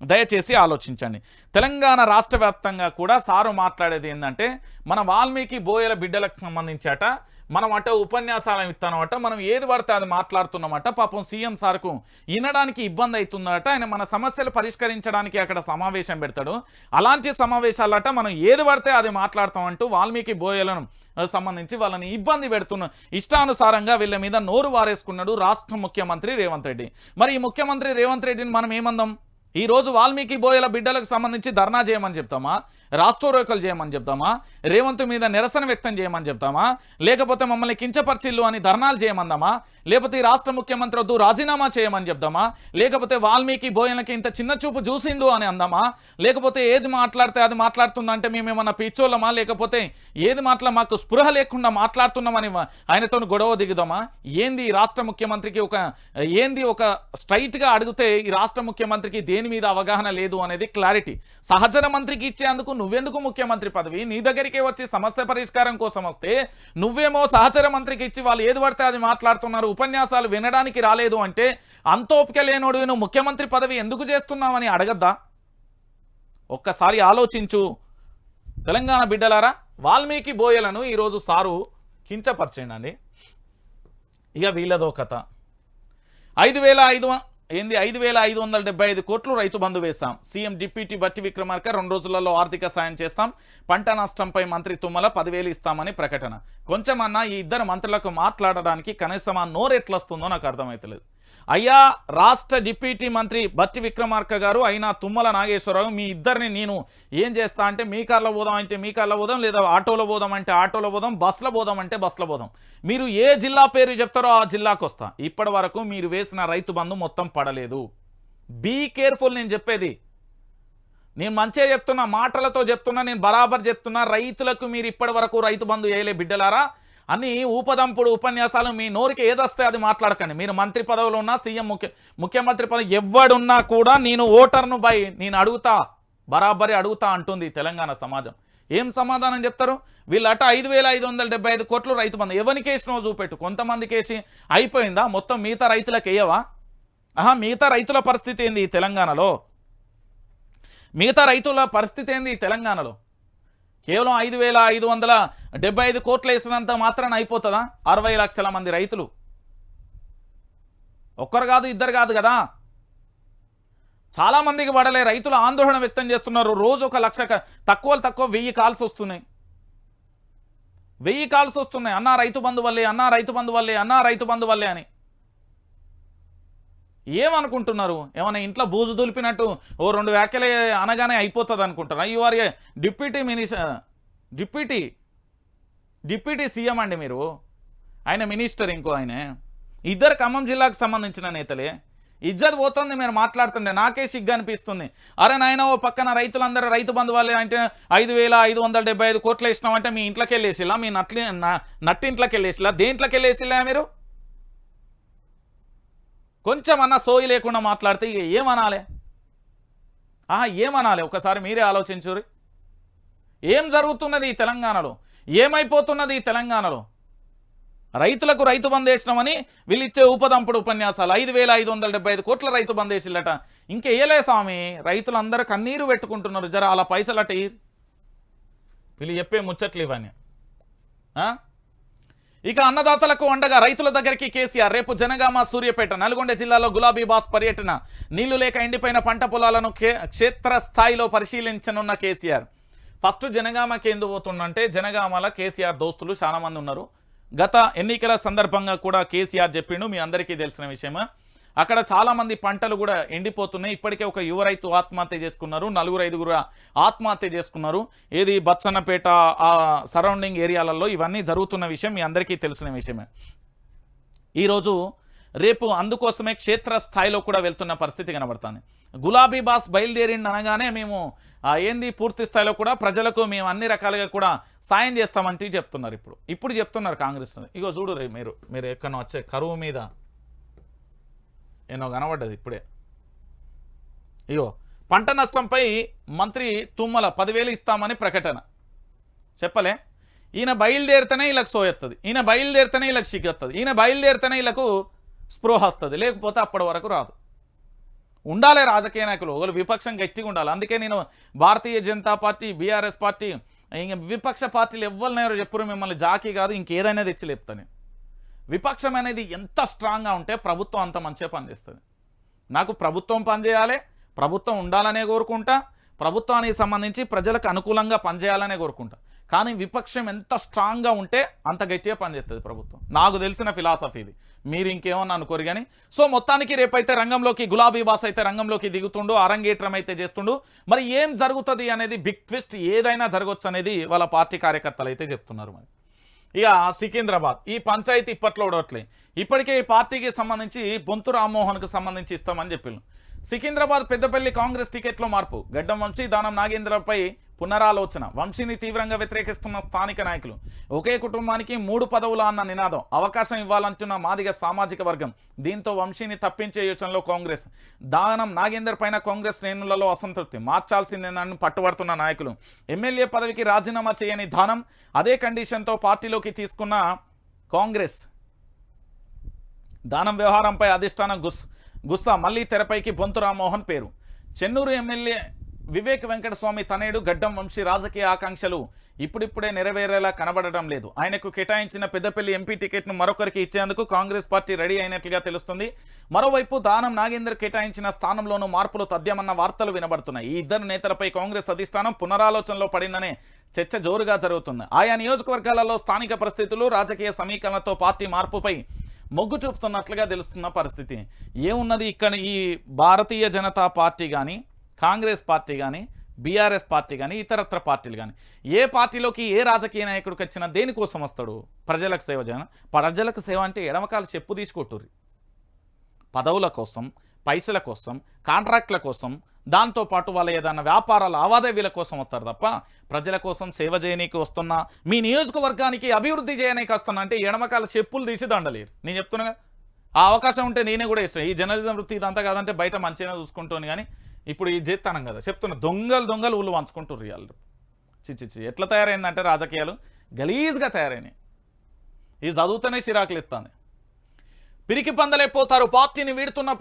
దయచేసి ఆలోచించండి. తెలంగాణ రాష్ట్ర వ్యాప్తంగా కూడా సారు మాట్లాడేది ఏంటంటే, మన వాల్మీకి బోయల బిడ్డలకు సంబంధించాట మనం అట ఉపన్యాసాలను ఇస్తానమాట, మనం ఏది పడితే అది మాట్లాడుతున్నామట. పాపం సీఎం సార్కు వినడానికి ఇబ్బంది అవుతుందట. ఆయన మన సమస్యలు పరిష్కరించడానికి అక్కడ సమావేశం పెడతాడు. అలాంటి సమావేశాలట మనం ఏది పడితే అది మాట్లాడతామంటూ వాల్మీకి బోయలను సంబంధించి వాళ్ళని ఇబ్బంది పెడుతున్న ఇష్టానుసారంగా వీళ్ళ మీద నోరు వారేసుకున్నాడు రాష్ట్ర ముఖ్యమంత్రి రేవంత్ రెడ్డి. మరి ఈ ముఖ్యమంత్రి రేవంత్ రెడ్డిని మనం ఏమందాం? ఈరోజు వాల్మీకి బోయల బిడ్డలకు సంబంధించి ధర్నా చేయమని చెప్తామా, రాస్తోరోకలు చేయమని చెప్తామా, రేవంత్ మీద నిరసన వ్యక్తం చేయమని చెప్తామా, లేకపోతే మమ్మల్ని కించపరిచిల్లు అని ధర్నాలు చేయమందామా, లేకపోతే ఈ రాష్ట్ర ముఖ్యమంత్రి వద్దు రాజీనామా చేయమని చెప్తామా, లేకపోతే వాల్మీకి బోయలకి ఇంత చిన్న చూపు చూసిండు అని అందామా, లేకపోతే ఏది మాట్లాడితే అది మాట్లాడుతుందంటే మేమేమన్నా పిచ్చోళ్ళమా, లేకపోతే ఏది మాకు స్పృహ లేకుండా మాట్లాడుతున్నామని ఆయనతో గొడవ దిగుదామా? ఏంది ఈ రాష్ట్ర ముఖ్యమంత్రికి ఒక స్ట్రైట్గా అడిగితే ఈ రాష్ట్ర ముఖ్యమంత్రికి దేని మీద అవగాహన లేదు అనేది క్లారిటీ. సహచర మంత్రికి ఇచ్చేందుకు నువ్వెందుకు ముఖ్యమంత్రి పదవి? నీ దగ్గరికే వచ్చి సమస్య పరిష్కారం కోసం వస్తే నువ్వేమో సహచర మంత్రికి ఇచ్చి వాళ్ళు ఏది పడితే అది మాట్లాడుతున్నారు, ఉపన్యాసాలు వినడానికి రాలేదు అంటే అంత ఓపిక లేనోడు నువ్వు ముఖ్యమంత్రి పదవి ఎందుకు చేస్తున్నావని అడగద్దా? ఒక్కసారి ఆలోచించు తెలంగాణ బిడ్డలారా. వాల్మీకి బోయలను ఈరోజు సారు కించపరిచేయండి. ఇక వీళ్ళదో కథ. 5,575 కోట్లు రైతు బంధు వేశాం. సీఎం డిప్యూటీ బట్టి విక్రమార్క 2 రోజులలో ఆర్థిక సాయం చేస్తాం. పంట నష్టంపై మంత్రి తుమ్మల 10,000 ఇస్తామని ప్రకటన. కొంచెమన్నా ఈ ఇద్దరు మంత్రులకు మాట్లాడడానికి కనీసం ఆ నోరెట్లొస్తుందో నాకు అర్థమవుతలేదు. అయ్యా రాష్ట్ర డిప్యూటీ మంత్రి బట్టి విక్రమార్క గారు, అయినా తుమ్మల నాగేశ్వరరావు, మీ ఇద్దరిని నేను ఏం చేస్తా అంటే మీ కార్లో పోదాం అంటే మీ కార్లో పోదాం, లేదా ఆటోలో పోదాం అంటే ఆటోలో పోదాం, బస్సులో పోదాం అంటే బస్సులో పోదాం. మీరు ఏ జిల్లా పేరు చెప్తారో ఆ జిల్లాకు వస్తా. ఇప్పటి వరకు మీరు వేసిన రైతు బంధు మొత్తం పడలేదు. Be careful. నేను చెప్పేది నేను మంచిగా చెప్తున్నా, మాటలతో చెప్తున్నా, నేను బరాబర్ చెప్తున్నా. రైతులకు మీరు ఇప్పటి వరకు రైతు బంధు వేయలే బిడ్డలారా. అన్నీ ఊపదంపుడు ఉపన్యాసాలు మీ నోరికి ఏదొస్తే అది మాట్లాడకండి. మీరు మంత్రి పదవులు ఉన్నా సీఎం ముఖ్యమంత్రి పదవి ఎవడున్నా కూడా నేను ఓటర్ను నేను అడుగుతా, బరాబరి అడుగుతా అంటుంది తెలంగాణ సమాజం. ఏం సమాధానం చెప్తారు? వీళ్ళట 5,575 కోట్లు రైతు బంధు ఎవరికి వేసినో చూపెట్టు. కొంతమందికి వేసి అయిపోయిందా? మొత్తం మిగతా రైతులకు వేయవా? మిగతా రైతుల పరిస్థితి ఏంది ఈ తెలంగాణలో? మిగతా రైతుల పరిస్థితి ఏంది ఈ తెలంగాణలో? కేవలం 5,575 కోట్లు వేసినంత మాత్రాన అయిపోతుందా? 60 లక్షల మంది రైతులు, ఒక్కరు కాదు ఇద్దరు కాదు కదా, చాలామందికి పడలే. రైతులు ఆందోళన వ్యక్తం చేస్తున్నారు. రోజు 1 లక్ష తక్కువ 1000 కాల్స్ వస్తున్నాయి. 1000 కాల్స్ వస్తున్నాయి. అన్నా రైతు బంధు వల్లే, అన్నా రైతు బంధు వల్లే, అన్నా రైతు బంధు వల్లే అని. ఏమనుకుంటున్నారు? ఏమైనా ఇంట్లో బూజు దులిపినట్టు ఓ 2 వ్యాఖ్యలే అనగానే అయిపోతుంది అనుకుంటారా? You are a deputy CM అండి మీరు. ఆయన మినిస్టర్, ఇంకో ఆయన. ఇద్దరు ఖమ్మం జిల్లాకు సంబంధించిన నేతలే. ఇజ్జత్ పోతుంది మీరు మాట్లాడుతుంటే. నాకే సిగ్గు అనిపిస్తుంది. అరే నాయన, ఓ పక్కన రైతులందరూ రైతు బంధు వాళ్ళే అంటే 5,575 కోట్లు వేసినామంటే మీ ఇంట్లోకి వెళ్ళేసిలా, మీ నట్టింట్లోకి వెళ్ళేసిలా, దేంట్లోకి వెళ్ళేసిలా మీరు? కొంచెం అన్న సోయి లేకుండా మాట్లాడితే ఇక ఏమనాలి? ఏమనాలి? ఒకసారి మీరే ఆలోచించురి. ఏం జరుగుతున్నది ఈ తెలంగాణలో? ఏమైపోతున్నది ఈ తెలంగాణలో? రైతులకు రైతు బంధు వేసినామని వీళ్ళు ఇచ్చే ఉపదంపుడు ఉపన్యాసాలు. 5,575 కోట్ల రైతు బంధు వేసిల్లట. ఇంకేయలే స్వామి, రైతులందరూ కన్నీరు పెట్టుకుంటున్నారు. జర అలా పైసలట వీళ్ళు చెప్పే ముచ్చట్లు ఇవన్నీ. ఇక అన్నదాతలకు అండగా రైతుల దగ్గరికి కేసీఆర్. రేపు జనగామ, సూర్యాపేట, నల్గొండ జిల్లాలో గులాబీ బాస్ పర్యటన. నీళ్లు లేక ఎండిపోయిన పంట పొలాలను క్షేత్రస్థాయిలో పరిశీలించనున్న కేసీఆర్. ఫస్ట్ జనగామకి ఎందుకు పోతుందంటే, జనగామల కేసీఆర్ దోస్తులు చాలా మంది ఉన్నారు. గత ఎన్నికల సందర్భంగా కూడా కేసీఆర్ చెప్పిండు, మీ అందరికీ తెలిసిన విషయమే. అక్కడ చాలామంది పంటలు కూడా ఎండిపోతున్నాయి. ఇప్పటికే ఒక యువ రైతు ఆత్మహత్య చేసుకున్నారు, 4-5 ఆత్మహత్య చేసుకున్నారు. ఏది బచ్చన్నపేట ఆ సరౌండింగ్ ఏరియాలలో ఇవన్నీ జరుగుతున్న విషయం మీ అందరికీ తెలిసిన విషయమే. ఈరోజు రేపు అందుకోసమే క్షేత్రస్థాయిలో కూడా వెళ్తున్న పరిస్థితి కనబడుతుంది. గులాబీ బాస్ బయలుదేరిండి అనగానే మేము ఏంది పూర్తి స్థాయిలో కూడా ప్రజలకు మేము అన్ని రకాలుగా కూడా సాయం చేస్తామంటే చెప్తున్నారు. ఇప్పుడు చెప్తున్నారు కాంగ్రెస్. ఇగో చూడు రే, మీరు ఎక్కడో వచ్చే కరువు మీద ఏనో కనబడ్డది ఇప్పుడే. ఇగో పంట నష్టంపై మంత్రి తుమ్మల 10,000 ఇస్తామని ప్రకటన. చెప్పలే, ఈయన బయలుదేరితేనే వీళ్ళకి సోయెత్తది, ఈయన బయలుదేరితేనే వీళ్ళకి సిగ్గెత్తది, ఈయన బయలుదేరితేనే వీళ్ళకు స్పృహ వస్తుంది, లేకపోతే అప్పటి వరకు రాదు. ఉండాలి రాజకీయ నాయకులు, ఒకరు విపక్షం గట్టిగా ఉండాలి. అందుకే నేను Bharatiya Janata party, BRS party, ఇంక విపక్ష పార్టీలు ఎవరినెవరో చెప్పురు మిమ్మల్ని జాకీ కాదు ఇంకేదైనా తెచ్చి లేపుతాను. విపక్షం అనేది ఎంత స్ట్రాంగ్గా ఉంటే ప్రభుత్వం అంత మంచిగా పనిచేస్తుంది. నాకు ప్రభుత్వం పనిచేయాలి, ప్రభుత్వం ఉండాలనే కోరుకుంటా, ప్రభుత్వానికి సంబంధించి ప్రజలకు అనుకూలంగా పనిచేయాలనే కోరుకుంటా. కానీ విపక్షం ఎంత స్ట్రాంగ్గా ఉంటే అంత గట్టిగా పనిచేస్తుంది ప్రభుత్వం. నాకు తెలిసిన ఫిలాసఫీ ఇది, మీరు ఇంకేమన్నా అనుకోరు కానీ. సో మొత్తానికి రేపైతే రంగంలోకి గులాబీ బాస్ అయితే రంగంలోకి దిగుతుండు, అరంగేట్రం అయితే చేస్తుండు. మరి ఏం జరుగుతుంది అనేది బిగ్ ట్విస్ట్, ఏదైనా జరగవచ్చు అనేది వాళ్ళ పార్టీ కార్యకర్తలు అయితే చెప్తున్నారు. మరి ఇక సికింద్రాబాద్ ఈ పంచాయతీ ఇప్పట్లో ఉడవట్లే. ఇప్పటికే ఈ పార్టీకి సంబంధించి బొంతు రామ్మోహన్కు సంబంధించి ఇస్తామని చెప్పారు. సికింద్రాబాద్ పెద్దపల్లి కాంగ్రెస్ టికెట్లో మార్పు. గడ్డం వంశీ, దానం నాగేంద్రపై పునరాలోచన. వంశీని తీవ్రంగా వ్యతిరేకిస్తున్న స్థానిక నాయకులు. ఒకే కుటుంబానికి 3 పదవులు అన్న నినాదం. అవకాశం ఇవ్వాలంటున్న మాదిగ సామాజిక వర్గం. దీంతో వంశీని తప్పించే యోచనలో కాంగ్రెస్. దానం నాగేందర్ పైన కాంగ్రెస్ శ్రేణులలో అసంతృప్తి. మార్చాల్సిందేనని పట్టుబడుతున్న నాయకులు. ఎమ్మెల్యే పదవికి రాజీనామా చేయని దానం అదే కండిషన్తో పార్టీలోకి తీసుకున్న కాంగ్రెస్. దానం వ్యవహారంపై అధిష్టానం గుస్సా. మళ్లీ తెరపైకి బొంతు రామ్మోహన్ పేరు. చెన్నూరు ఎమ్మెల్యే వివేక్ వెంకటస్వామి తనయుడు గడ్డం వంశీ రాజకీయ ఆకాంక్షలు ఇప్పుడిప్పుడే నెరవేరేలా కనబడటం లేదు. ఆయనకు కేటాయించిన పెద్దపల్లి ఎంపీ టికెట్ను మరొకరికి ఇచ్చేందుకు కాంగ్రెస్ పార్టీ రెడీ అయినట్లుగా తెలుస్తుంది. మరోవైపు దానం నాగేందర్ కేటాయించిన స్థానంలోనూ మార్పులు తథ్యమన్న వార్తలు వినబడుతున్నాయి. ఈ ఇద్దరు నేతలపై కాంగ్రెస్ అధిష్టానం పునరాలోచనలో పడిందనే చర్చ జోరుగా జరుగుతుంది. ఆయా నియోజకవర్గాలలో స్థానిక పరిస్థితులు, రాజకీయ సమీకరణలతో పార్టీ మార్పుపై మొగ్గు చూపుతున్నట్లుగా తెలుస్తున్న పరిస్థితి. ఏమున్నది ఇక్కడ, ఈ భారతీయ జనతా పార్టీ కానీ, కాంగ్రెస్ పార్టీ కానీ, బీఆర్ఎస్ పార్టీ కానీ, ఇతరత్ర పార్టీలు కానీ, ఏ పార్టీలోకి ఏ రాజకీయ నాయకుడికి వచ్చినా దేనికోసం వస్తాడు? ప్రజలకు సేవ చేయను. ప్రజలకు సేవ అంటే ఎడమకాలు చెప్పు తీసుకొట్టుర్రి. పదవుల కోసం, పైసల కోసం, కాంట్రాక్ట్ల కోసం, దాంతోపాటు వాళ్ళ ఏదైనా వ్యాపార లావాదేవీల కోసం వస్తారు తప్ప ప్రజల కోసం సేవ చేయనీకి వస్తున్నా, మీ నియోజకవర్గానికి అభివృద్ధి చేయనీకి వస్తున్నా అంటే ఎడమకాల చెప్పులు తీసి దండలేరు. నేను చెప్తున్నా, ఆ అవకాశం ఉంటే నేనే కూడా ఇస్తాను. ఈ జర్నలిజం వృత్తి ఇదంతా కాదంటే బయట మంచిగా చూసుకుంటాను, కానీ ఇప్పుడు ఈ చేస్తానం కదా చెప్తున్నా. దొంగలు ఊళ్ళు వంచుకుంటారు వాళ్ళు. చిచ్చి ఎట్లా తయారైందంటే రాజకీయాలు గలీజ్గా తయారైనాయి. ఈ చదువుతూనే చిరాకులు ఎత్తాను. పిరికి పందలైపోతారు, పార్టీని వీడుతున్న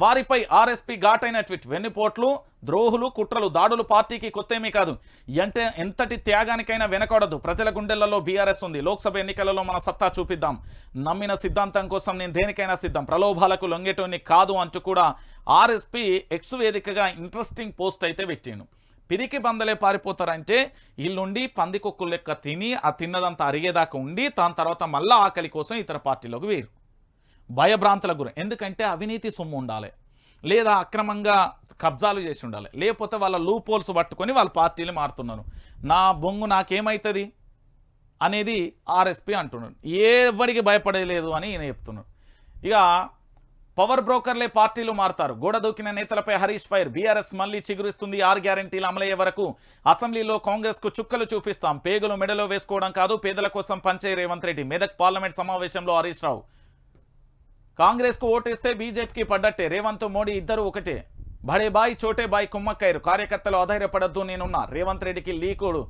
వారిపై ఆర్ఎస్పీ ఘాటైన ట్వీట్. వెన్నుపోట్లు, ద్రోహులు, కుట్రలు, దాడులు పార్టీకి కొత్తేమీ కాదు. అంటే ఎంతటి త్యాగానికైనా వెనకూడదు. ప్రజల గుండెలలో బీఆర్ఎస్ ఉంది. లోక్సభ ఎన్నికలలో మన సత్తా చూపిద్దాం. నమ్మిన సిద్ధాంతం కోసం నేను దేనికైనా సిద్ధం. ప్రలోభాలకు లొంగేటోని కాదు అంటూ కూడా ఆర్ఎస్పీ ఎక్స్ వేదికగా ఇంట్రెస్టింగ్ పోస్ట్ అయితే పెట్టిండు. పిరికి బందలే పారిపోతారంటే వీళ్ళుండి పందికొక్కులు లెక్క తిని ఆ తిన్నదంతా అరిగేదాకా ఉండి దాని తర్వాత మళ్ళీ ఆకలి కోసం ఇతర పార్టీలోకి వేరు. భయభ్రాంతులకు గురి. ఎందుకంటే అవినీతి సొమ్ము ఉండాలి, లేదా అక్రమంగా కబ్జాలు చేసి ఉండాలి, లేకపోతే వాళ్ళ లూప్ హోల్స్ పట్టుకొని వాళ్ళ పార్టీలు మారుతున్నారు. నా బొంగు నాకేమవుతుంది అనేది ఆర్ఎస్పీ అంటున్నాడు. ఎవరికి భయపడలేదు అని ఈయన చెప్తున్నాడు. ఇక పవర్ బ్రోకర్లే పార్టీలు మారుతారు. గోడ దూకిన నేతలపై హరీష్ ఫైర్. బీఆర్ఎస్ మళ్లీ చిగురిస్తుంది. 6 గ్యారెంటీలు అమలయ్యే వరకు అసెంబ్లీలో కాంగ్రెస్ కు చుక్కలు చూపిస్తాం. పేగులు మెడలో వేసుకోవడం కాదు, పేదల కోసం పంచే రేవంత్ రెడ్డి. మెదక్ పార్లమెంట్ సమావేశంలో హరీష్ రావు. కాంగ్రెస్ కు ఓటేస్తే బీజేపీకి పడ్డట్టే. రేవంత్ మోడీ ఇద్దరు ఒకటే. బడే బాయ్ చోటే బాయ్ కుమ్మక్కయ్యారు. కార్యకర్తలు అధైర్యపడద్దు, నేనున్నా. రేవంత్ రెడ్డికి లీకుడు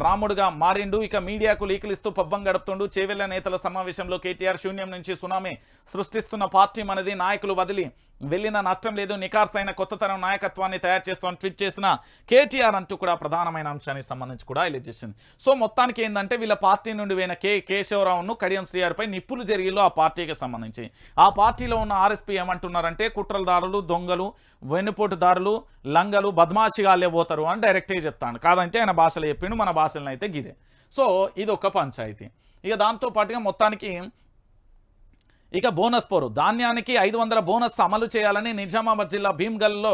రాముడుగా మారిండు. ఇక మీడియాకు లీకులు ఇస్తూ పబ్బం గడుపుతుండు. చేవెళ్ల నేతల సమావేశంలో కేటీఆర్ శూన్యం నుంచి సునామీ సృష్టిస్తున్న పార్టీ మనది, నాయకులు వదిలి వెళ్ళిన నష్టం లేదు, నికార్సైన కొత్త తరం నాయకత్వాన్ని తయారు చేస్తామని ట్వీట్ చేసిన కేటీఆర్ అంటూ కూడా ప్రధానమైన అంశానికి సంబంధించి కూడా హైలైట్ చేసింది. సో మొత్తానికి ఏంటంటే వీళ్ళ పార్టీ నుండి పోయిన కేశవరావును కడియం శ్రీఆర్పై నిప్పులు జరిగిలో ఆ పార్టీకి సంబంధించి ఆ పార్టీలో ఉన్న ఆర్ఎస్పీ ఏమంటున్నారంటే కుట్రలదారులు, దొంగలు, వెన్నుపోటుదారులు, లంగలు, బద్మాషిగాళ్ళే పోతారు అని డైరెక్ట్గా చెప్తాను. కాదంటే ఆయన భాషలో చెప్పిండు, మన భాషలను అయితే గిదే. సో ఇది ఒక పంచాయతీ. ఇక దాంతోపాటుగా మొత్తానికి ఇక బోనస్ పోరు. ధాన్యానికి 500 బోనస్ అమలు చేయాలని నిజామాబాద్ జిల్లా భీమ్గల్లో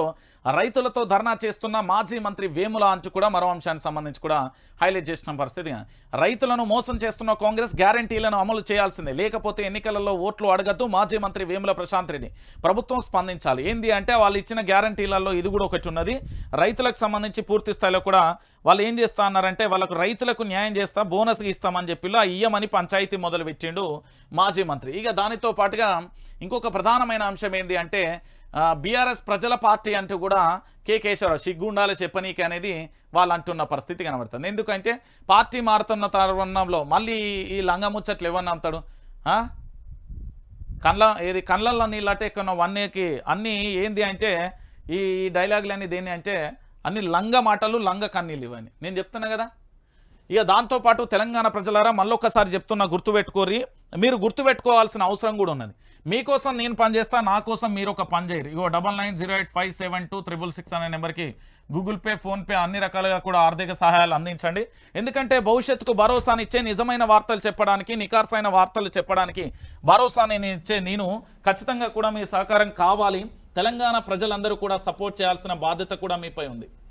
రైతులతో ధర్నా చేస్తున్న మాజీ మంత్రి వేముల అంటూ కూడా మరో అంశానికి సంబంధించి కూడా హైలైట్ చేసిన పరిస్థితి. రైతులను మోసం చేస్తున్న కాంగ్రెస్ గ్యారంటీలను అమలు చేయాల్సిందే, లేకపోతే ఎన్నికలలో ఓట్లు అడగద్దు. మాజీ మంత్రి వేముల ప్రశాంత్ రెడ్డి. ప్రభుత్వం స్పందించాలి. ఏంది అంటే వాళ్ళు ఇచ్చిన గ్యారంటీలలో ఇది కూడా ఒకటి ఉన్నది. రైతులకు సంబంధించి పూర్తి స్థాయిలో కూడా వాళ్ళు ఏం చేస్తా అన్నారంటే వాళ్ళకు రైతులకు న్యాయం చేస్తా, బోనస్ ఇస్తామని చెప్పి ఇయ్యమని పంచాయతీ మొదలు పెట్టిండు మాజీ మంత్రి. ఇక దానితో పాటుగా ఇంకొక ప్రధానమైన అంశం ఏంది అంటే బీఆర్ఎస్ ప్రజల పార్టీ అంటూ కూడా కేశవరావు సిగ్గుండాలి చెప్పనీకి అనేది వాళ్ళు అంటున్న పరిస్థితి కనబడుతుంది. ఎందుకంటే పార్టీ మారుతున్న తరుణంలో మళ్ళీ ఈ లంగముచ్చట్లు ఎవరిని నమ్ముతాడు? కళ్ళల్లో నీళ్ళంటే ఎక్కడ వన్నేకి అన్నీ ఏంది అంటే ఈ డైలాగులన్నీ దేని అంటే అన్ని లంగ మాటలు, లంగ కన్నీళ్ళు ఇవన్నీ నేను చెప్తున్నా కదా. ఇక దాంతోపాటు తెలంగాణ ప్రజలారా మళ్ళొక్కసారి చెప్తున్నా, గుర్తుపెట్టుకోరి. మీరు గుర్తుపెట్టుకోవాల్సిన అవసరం కూడా ఉన్నది. మీకోసం నేను పనిచేస్తా, నా కోసం మీరు ఒక పని చేయరు. ఇగో 9908572666 అనే నెంబర్కి గూగుల్ పే, ఫోన్పే అన్ని రకాలుగా కూడా ఆర్థిక సహాయాలు అందించండి. ఎందుకంటే భవిష్యత్తుకు భరోసానిచ్చే నిజమైన వార్తలు చెప్పడానికి, నికార్సైన వార్తలు చెప్పడానికి భరోసాని ఇచ్చే నేను ఖచ్చితంగా కూడా మీ సహకారం కావాలి. తెలంగాణ ప్రజలందరూ కూడా సపోర్ట్ చేయాల్సిన బాధ్యత కూడా మీపై ఉంది.